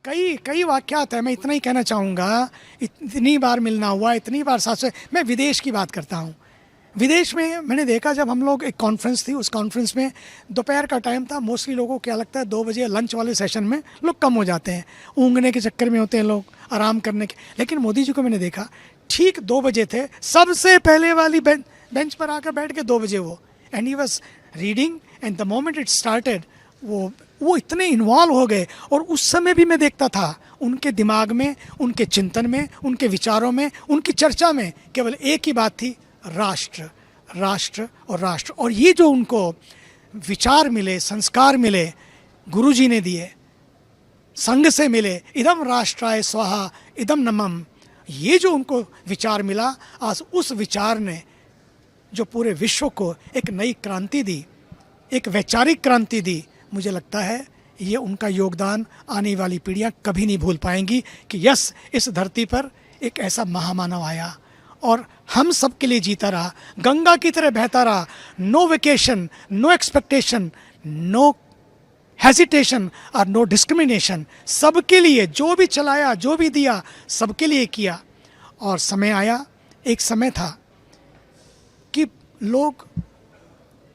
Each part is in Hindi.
कई कई वाक़यात है। मैं इतना ही कहना चाहूँगा, इतनी बार मिलना हुआ, इतनी बार साथ से। मैं विदेश की बात करता हूँ। विदेश में मैंने देखा, जब हम लोग, एक कॉन्फ्रेंस थी, उस कॉन्फ्रेंस में दोपहर का टाइम था, मोस्टली लोगों को क्या लगता है 2 बजे लंच वाले सेशन में लोग कम हो जाते हैं, ऊँघने के चक्कर में होते हैं लोग, आराम करने के। लेकिन मोदी जी को मैंने देखा, ठीक 2 बजे थे, सबसे पहले वाली बेंच पर आकर बैठ के 2 बजे वो, and he was reading, and the moment it started वो इतने इन्वॉल्व हो गए। और उस समय भी मैं देखता था उनके दिमाग में, उनके चिंतन में, उनके विचारों में, उनकी चर्चा में केवल एक ही बात थी, राष्ट्र, राष्ट्र और राष्ट्र। और ये जो उनको विचार मिले, संस्कार मिले, गुरुजी ने दिए, संघ से मिले, इदम राष्ट्राय स्वाहा इदम नमम, ये जो उनको विचार मिला, आज उस विचार ने जो पूरे विश्व को एक नई क्रांति दी, एक वैचारिक क्रांति दी। मुझे लगता है ये उनका योगदान आने वाली पीढ़ियां कभी नहीं भूल पाएंगी कि यस, इस धरती पर एक ऐसा महामानव आया और हम सब के लिए जीता रहा, गंगा की तरह बहता रहा। No vacation, no expectation, no hesitation और नो डिस्क्रिमिनेशन, सबके लिए जो भी चलाया, जो भी दिया, सबके लिए किया। और समय आया, एक समय था कि लोग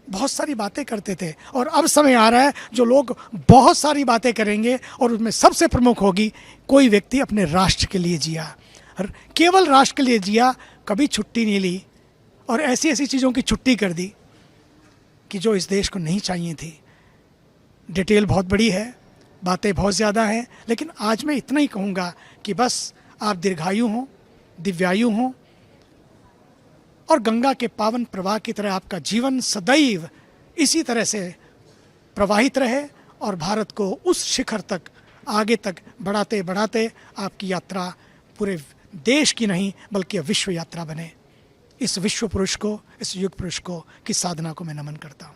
बहुत सारी बातें करते थे, और अब समय आ रहा है जो लोग बहुत सारी बातें करेंगे, और उसमें सबसे प्रमुख होगी, कोई व्यक्ति अपने राष्ट्र के लिए जिया, केवल राष्ट्र के लिए जिया, कभी छुट्टी नहीं ली, और ऐसी ऐसी चीज़ों की छुट्टी कर दी कि जो इस देश को नहीं चाहिए थी। डिटेल बहुत बड़ी है, बातें बहुत ज़्यादा हैं, लेकिन आज मैं इतना ही कहूँगा कि बस आप दीर्घायु हों, दिव्यायु हों, और गंगा के पावन प्रवाह की तरह आपका जीवन सदैव इसी तरह से प्रवाहित रहे, और भारत को उस शिखर तक, आगे तक बढ़ाते बढ़ाते आपकी यात्रा पूरे देश की नहीं बल्कि विश्व यात्रा बने। इस विश्व पुरुष को, इस युग पुरुष को की साधना को मैं नमन करता हूँ।